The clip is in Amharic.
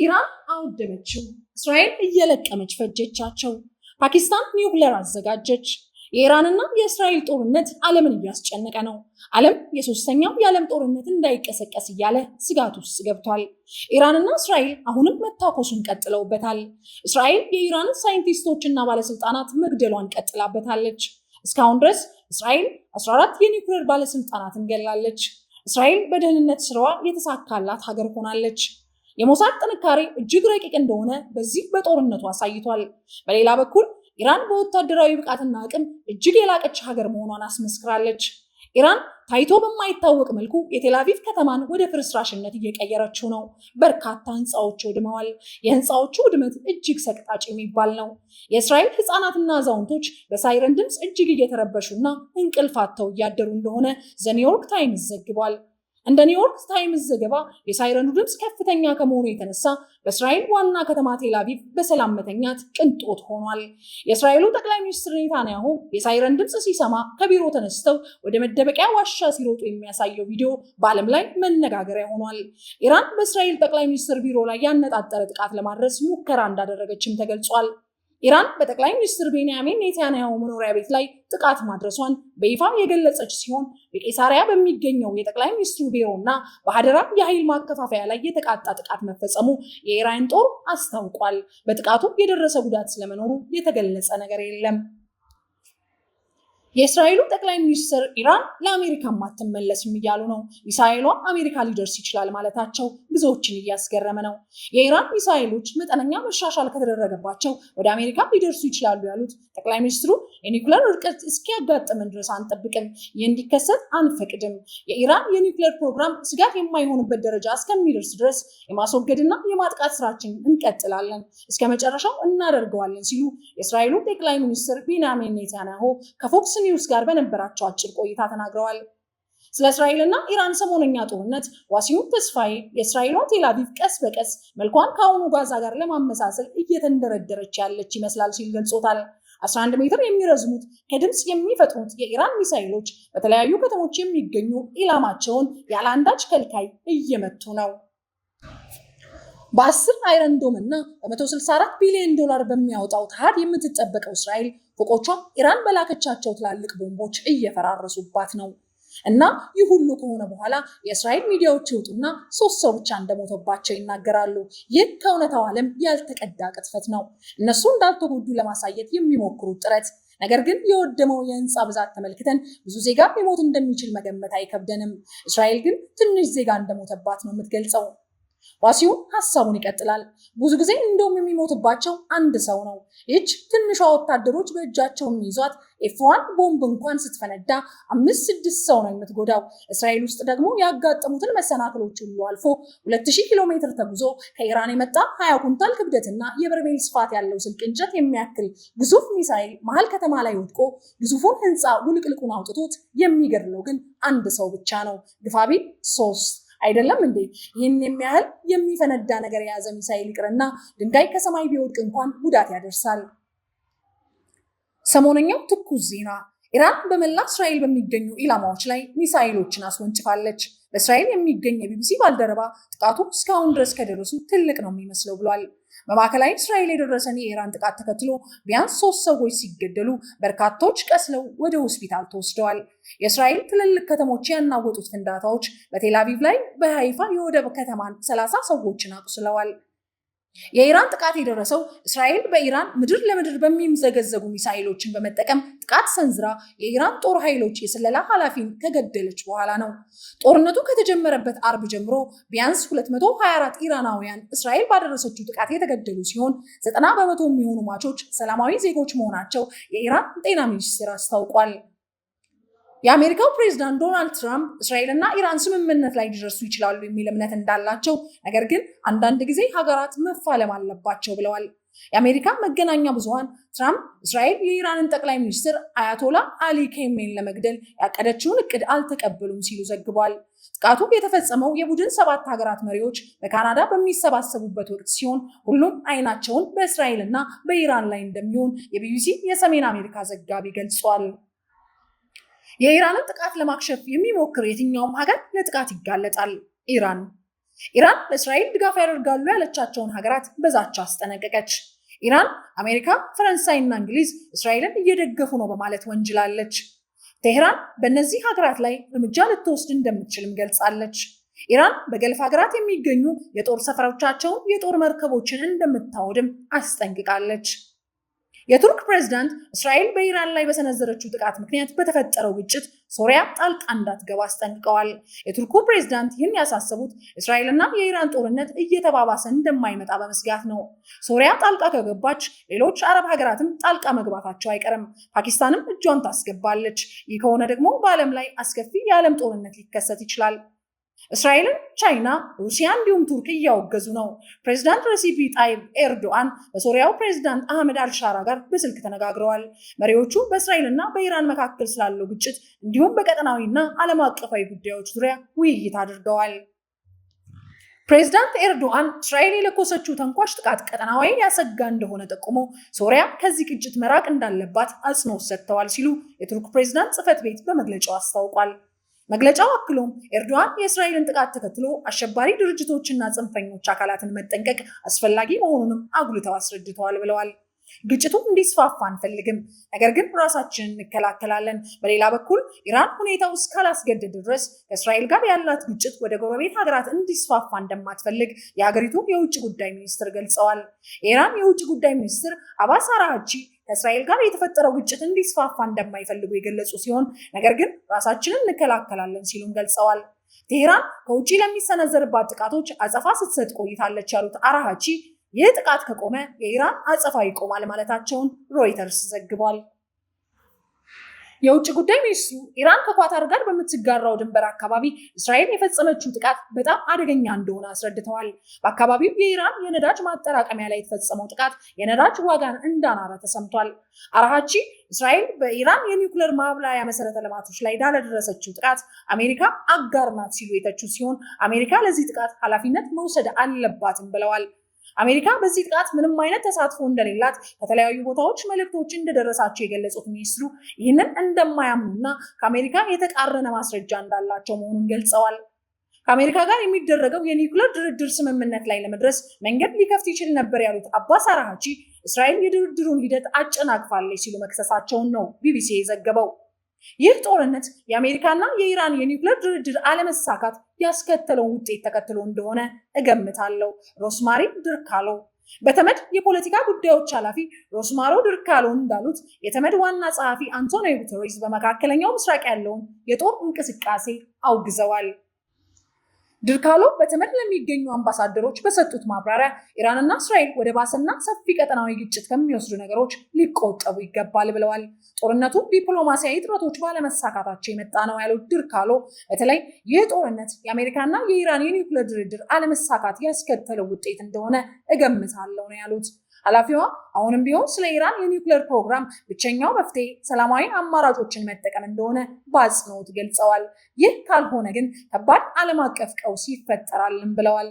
ኢራን አወደመችው፣ እስራኤል እየለቀመች ፈጀቻቸው፣ ፓኪስታን ኒውክሌር አዘጋጀች። የኢራንና የእስራኤል ጦርነት ዓለምን እያስጨነቀ ነው። ዓለም የሶስተኛው የዓለም ጦርነት እንዳይቀሰቀስ እያለ ስጋት ውስጥ ገብቷል። ኢራንና እስራኤል አሁንም መታኮሱን ቀጥለውበታል። እስራኤል የኢራንን ሳይንቲስቶችና ባለስልጣናት መግደሏን ቀጥላበታለች። እስካሁን ድረስ እስራኤል 14 የኒውክሌር ባለስልጣናትን ገላለች። እስራኤል በደህንነት ስራዋ የተሳካላት ሀገር ሆናለች። የሞሳድ ጥንካሬ እጅግ ረቂቅ እንደሆነ በዚህ በጦርነቱ አሳይቷል። በሌላ በኩል ኢራን በወታደራዊ ብቃትና አቅም እጅግ የላቀች ሀገር መሆኗን አስመስክራለች። ኢራን ታይቶ በማይታወቅ መልኩ የቴልአቪቭ ከተማን ወደ ፍርስራሽነት እየቀየረችው ነው። በርካታ ህንፃዎች ወድመዋል። የህንፃዎቹ ውድመት እጅግ ሰቅጣጭ የሚባል ነው። የእስራኤል ህፃናትና አዛውንቶች በሳይረን ድምፅ እጅግ እየተረበሹና እንቅልፍ አጥተው እያደሩ እንደሆነ ዘ ኒውዮርክ ታይምስ ዘግቧል። እንደ ኒውዮርክ ታይምስ ዘገባ የሳይረኑ ድምፅ ከፍተኛ ከመሆኑ የተነሳ በእስራኤል ዋና ከተማ ቴልአቪቭ በሰላም መተኛት ቅንጦት ሆኗል። የእስራኤሉ ጠቅላይ ሚኒስትር ኔታንያሁ የሳይረን ድምፅ ሲሰማ ከቢሮ ተነስተው ወደ መደበቂያ ዋሻ ሲሮጡ የሚያሳየው ቪዲዮ በዓለም ላይ መነጋገሪያ ሆኗል። ኢራን በእስራኤል ጠቅላይ ሚኒስትር ቢሮ ላይ ያነጣጠረ ጥቃት ለማድረስ ሙከራ እንዳደረገችም ተገልጿል። ኢራን በጠቅላይ ሚኒስትር ቤንያሚን ኔታንያሁ መኖሪያ ቤት ላይ ጥቃት ማድረሷን በይፋ የገለጸች ሲሆን በቄሳሪያ በሚገኘው የጠቅላይ ሚኒስትሩ ቢሮና በሀደራ የኃይል ማከፋፈያ ላይ የተቃጣ ጥቃት መፈጸሙ የኢራን ጦር አስታውቋል። በጥቃቱ የደረሰ ጉዳት ስለመኖሩ የተገለጸ ነገር የለም። የእስራኤሉ ጠቅላይ ሚኒስትር ኢራን ለአሜሪካም አትመለስም እያሉ ነው። ሚሳኤሏ አሜሪካ ሊደርስ ይችላል ማለታቸው ብዙዎችን እያስገረመ ነው። የኢራን ሚሳኤሎች መጠነኛ መሻሻል ከተደረገባቸው ወደ አሜሪካ ሊደርሱ ይችላሉ ያሉት ጠቅላይ ሚኒስትሩ የኒውክሌር ውድቀት እስኪያጋጥመን ድረስ አንጠብቅም፣ ይህ እንዲከሰት አንፈቅድም። የኢራን የኒውክሌር ፕሮግራም ስጋት የማይሆንበት ደረጃ እስከሚደርስ ድረስ የማስወገድና የማጥቃት ስራችን እንቀጥላለን፣ እስከ መጨረሻው እናደርገዋለን ሲሉ የእስራኤሉ ጠቅላይ ሚኒስትር ቤንያሚን ኔታንያሁ ከፎክስ ኒውስ ጋር በነበራቸው አጭር ቆይታ ተናግረዋል። ስለ እስራኤልና ኢራን ሰሞነኛ ጦርነት ዋሲሁን ተስፋዬ የእስራኤሏ ቴልአቪቭ ቀስ በቀስ መልኳን ከአሁኑ ጋዛ ጋር ለማመሳሰል እየተንደረደረች ያለች ይመስላል ሲል ገልጾታል። 11 ሜትር የሚረዝሙት ከድምፅ የሚፈጥኑት የኢራን ሚሳኤሎች በተለያዩ ከተሞች የሚገኙ ኢላማቸውን ያለ አንዳች ከልካይ እየመቱ ነው። በ10 አይረን ዶም እና በ164 ቢሊዮን ዶላር በሚያወጣው ተሃድ የምትጠበቀው እስራኤል ፎቆቿ ኢራን በላከቻቸው ትላልቅ ቦምቦች እየፈራረሱባት ነው። እና ይህ ሁሉ ከሆነ በኋላ የእስራኤል ሚዲያዎች ይወጡና 3 ሰው ብቻ እንደሞተባቸው ይናገራሉ። ይህ ከእውነታው ዓለም ያልተቀዳ ቅጥፈት ነው። እነሱ እንዳልተጎዱ ለማሳየት የሚሞክሩት ጥረት። ነገር ግን የወደመው የህንፃ ብዛት ተመልክተን ብዙ ዜጋ ሊሞት እንደሚችል መገመት አይከብደንም። እስራኤል ግን ትንሽ ዜጋ እንደሞተባት ነው የምትገልጸው። ዋሲሁን ሀሳቡን ይቀጥላል። ብዙ ጊዜ እንደውም የሚሞትባቸው አንድ ሰው ነው። ይህች ትንሿ ወታደሮች በእጃቸው የሚይዟት ኤፍ1 ቦምብ እንኳን ስትፈነዳ 5-6 ሰው ነው የምትጎዳው። እስራኤል ውስጥ ደግሞ ያጋጠሙትን መሰናክሎች ሁሉ አልፎ 2000 ኪሎ ሜትር ተጉዞ ከኢራን የመጣ 20 ኩንታል ክብደትና የበርሜል ስፋት ያለው ስልክ እንጨት የሚያክል ግዙፍ ሚሳኤል መሀል ከተማ ላይ ወድቆ ግዙፉን ህንፃ ውልቅልቁን አውጥቶት የሚገድለው ግን አንድ ሰው ብቻ ነው። ግፋቢል 3 አይደለም እንዴ? ይህን የሚያህል የሚፈነዳ ነገር የያዘ ሚሳኤል ይቅርና ድንጋይ ከሰማይ ቢወድቅ እንኳን ጉዳት ያደርሳል። ሰሞነኛው ትኩስ ዜና፣ ኢራን በመላ እስራኤል በሚገኙ ኢላማዎች ላይ ሚሳኤሎችን አስወንጭፋለች። በእስራኤል የሚገኝ የቢቢሲ ባልደረባ ጥቃቱ እስካሁን ድረስ ከደረሱ ትልቅ ነው የሚመስለው ብሏል። በማዕከላዊ እስራኤል የደረሰን የኢራን ጥቃት ተከትሎ ቢያንስ 3 ሰዎች ሲገደሉ በርካቶች ቀስለው ወደ ሆስፒታል ተወስደዋል። የእስራኤል ትልልቅ ከተሞች ያናወጡት ፍንዳታዎች በቴልአቪቭ ላይ በሃይፋ የወደብ ከተማን 30 ሰዎችን አቁስለዋል። የኢራን ጥቃት የደረሰው እስራኤል በኢራን ምድር ለምድር በሚምዘገዘጉ ሚሳኤሎችን በመጠቀም ጥቃት ሰንዝራ የኢራን ጦር ኃይሎች የስለላ ኃላፊን ከገደለች በኋላ ነው። ጦርነቱ ከተጀመረበት አርብ ጀምሮ ቢያንስ 224 ኢራናውያን እስራኤል ባደረሰችው ጥቃት የተገደሉ ሲሆን 90 በመቶ የሚሆኑ ሟቾች ሰላማዊ ዜጎች መሆናቸው የኢራን ጤና ሚኒስቴር አስታውቋል። የአሜሪካው ፕሬዝዳንት ዶናልድ ትራምፕ እስራኤልና ኢራን ስምምነት ላይ ሊደርሱ ይችላሉ የሚል እምነት እንዳላቸው፣ ነገር ግን አንዳንድ ጊዜ ሀገራት መፋለም አለባቸው ብለዋል። የአሜሪካ መገናኛ ብዙሃን ትራምፕ እስራኤል የኢራንን ጠቅላይ ሚኒስትር አያቶላ አሊ ኬሜን ለመግደል ያቀደችውን እቅድ አልተቀበሉም ሲሉ ዘግቧል። ጥቃቱ የተፈጸመው የቡድን 7 ሀገራት መሪዎች በካናዳ በሚሰባሰቡበት ወቅት ሲሆን ሁሉም አይናቸውን በእስራኤልና በኢራን ላይ እንደሚሆን የቢቢሲ የሰሜን አሜሪካ ዘጋቢ ገልጿል። የኢራንን ጥቃት ለማክሸፍ የሚሞክር የትኛውም ሀገር ለጥቃት ይጋለጣል። ኢራን ኢራን ለእስራኤል ድጋፍ ያደርጋሉ ያለቻቸውን ሀገራት በዛቻ አስጠነቀቀች። ኢራን አሜሪካ፣ ፈረንሳይና እንግሊዝ እስራኤልን እየደገፉ ነው በማለት ወንጅላለች። ቴህራን በእነዚህ ሀገራት ላይ እርምጃ ልትወስድ እንደምትችልም ገልጻለች። ኢራን በገልፍ ሀገራት የሚገኙ የጦር ሰፈሮቻቸውን፣ የጦር መርከቦችን እንደምታወድም አስጠንቅቃለች። የቱርክ ፕሬዝዳንት እስራኤል በኢራን ላይ በሰነዘረችው ጥቃት ምክንያት በተፈጠረው ግጭት ሶሪያ ጣልቃ እንዳትገባ አስጠንቅቀዋል። የቱርኩ ፕሬዝዳንት ይህን ያሳሰቡት እስራኤልና የኢራን ጦርነት እየተባባሰ እንደማይመጣ በመስጋት ነው። ሶሪያ ጣልቃ ከገባች ሌሎች አረብ ሀገራትም ጣልቃ መግባታቸው አይቀርም። ፓኪስታንም እጇን ታስገባለች። ይህ ከሆነ ደግሞ በዓለም ላይ አስከፊ የዓለም ጦርነት ሊከሰት ይችላል። እስራኤልን፣ ቻይና፣ ሩሲያ እንዲሁም ቱርክ እያወገዙ ነው። ፕሬዝዳንት ረሲፕ ጣይብ ኤርዶአን በሶሪያው ፕሬዝዳንት አህመድ አልሻራ ጋር በስልክ ተነጋግረዋል። መሪዎቹ በእስራኤልና በኢራን መካከል ስላለው ግጭት እንዲሁም በቀጠናዊና ዓለም አቀፋዊ ጉዳዮች ዙሪያ ውይይት አድርገዋል። ፕሬዝዳንት ኤርዶአን እስራኤል የለኮሰችው ተንኳሽ ጥቃት ቀጠናዊ ያሰጋ እንደሆነ ጠቁሞ ሶሪያ ከዚህ ግጭት መራቅ እንዳለባት አጽንኦት ሰጥተዋል ሲሉ የቱርክ ፕሬዝዳንት ጽሕፈት ቤት በመግለጫው አስታውቋል። መግለጫው አክሎም ኤርዶዋን የእስራኤልን ጥቃት ተከትሎ አሸባሪ ድርጅቶችና ጽንፈኞች አካላትን መጠንቀቅ አስፈላጊ መሆኑንም አጉልተው አስረድተዋል ብለዋል። ግጭቱ እንዲስፋፋ አንፈልግም፣ ነገር ግን ራሳችንን እንከላከላለን። በሌላ በኩል ኢራን ሁኔታው እስካላስገደደ ድረስ ከእስራኤል ጋር ያላት ግጭት ወደ ጎረቤት ሀገራት እንዲስፋፋ እንደማትፈልግ የሀገሪቱ የውጭ ጉዳይ ሚኒስትር ገልጸዋል። የኢራን የውጭ ጉዳይ ሚኒስትር አባስ አራግቺ ከእስራኤል ጋር የተፈጠረው ግጭት እንዲስፋፋ እንደማይፈልጉ የገለጹ ሲሆን ነገር ግን ራሳችንን እንከላከላለን ሲሉም ገልጸዋል። ቴህራን ከውጭ ለሚሰነዘርባት ጥቃቶች አጸፋ ስትሰጥ ቆይታለች ያሉት አራግቺ ይህ ጥቃት ከቆመ የኢራን አጸፋ ይቆማል ማለታቸውን ሮይተርስ ዘግቧል። የውጭ ጉዳይ ሚኒስትሩ ኢራን ከኳታር ጋር በምትጋራው ድንበር አካባቢ እስራኤል የፈጸመችው ጥቃት በጣም አደገኛ እንደሆነ አስረድተዋል። በአካባቢው የኢራን የነዳጅ ማጠራቀሚያ ላይ የተፈጸመው ጥቃት የነዳጅ ዋጋን እንዳናረ ተሰምቷል። አራግቺ እስራኤል በኢራን የኒውክሌር ማብላያ መሰረተ ልማቶች ላይ ላለደረሰችው ጥቃት አሜሪካ አጋር ናት ሲሉ የተቹ ሲሆን አሜሪካ ለዚህ ጥቃት ኃላፊነት መውሰድ አለባትም ብለዋል። አሜሪካ በዚህ ጥቃት ምንም አይነት ተሳትፎ እንደሌላት ከተለያዩ ቦታዎች መልእክቶች እንደደረሳቸው የገለጹት ሚኒስትሩ ይህንን እንደማያምኑና ከአሜሪካ የተቃረነ ማስረጃ እንዳላቸው መሆኑን ገልጸዋል። ከአሜሪካ ጋር የሚደረገው የኒውክሌር ድርድር ስምምነት ላይ ለመድረስ መንገድ ሊከፍት ይችል ነበር ያሉት አባስ አራግቺ እስራኤል የድርድሩን ሂደት አጨናቅፋለች ሲሉ መክሰሳቸውን ነው ቢቢሲ የዘገበው። ይህ ጦርነት የአሜሪካና የኢራን የኒውክሌር ድርድር አለመሳካት ያስከተለውን ውጤት ተከትሎ እንደሆነ እገምታለሁ። ሮስማሪ ድርካሎ በተመድ የፖለቲካ ጉዳዮች ኃላፊ ሮስማሮ ድርካሎ እንዳሉት የተመድ ዋና ጸሐፊ አንቶኒዮ ጉተሬስ በመካከለኛው ምስራቅ ያለውን የጦር እንቅስቃሴ አውግዘዋል። ድርካሎ በተመድ ለሚገኙ አምባሳደሮች በሰጡት ማብራሪያ ኢራንና እስራኤል ወደ ባሰና ሰፊ ቀጠናዊ ግጭት ከሚወስዱ ነገሮች ሊቆጠቡ ይገባል ብለዋል። ጦርነቱ ዲፕሎማሲያዊ ጥረቶች ባለመሳካታቸው የመጣ ነው ያሉት ድርካሎ በተለይ ይህ ጦርነት የአሜሪካና የኢራን የኒውክሌር ድርድር አለመሳካት ያስከተለው ውጤት እንደሆነ እገምታለሁ ነው ያሉት። ኃላፊዋ አሁንም ቢሆን ስለ ኢራን የኒውክሌር ፕሮግራም ብቸኛው መፍትሄ ሰላማዊ አማራጮችን መጠቀም እንደሆነ በአጽንኦት ገልጸዋል። ይህ ካልሆነ ግን ከባድ ዓለም አቀፍ ቀውስ ይፈጠራልም ብለዋል።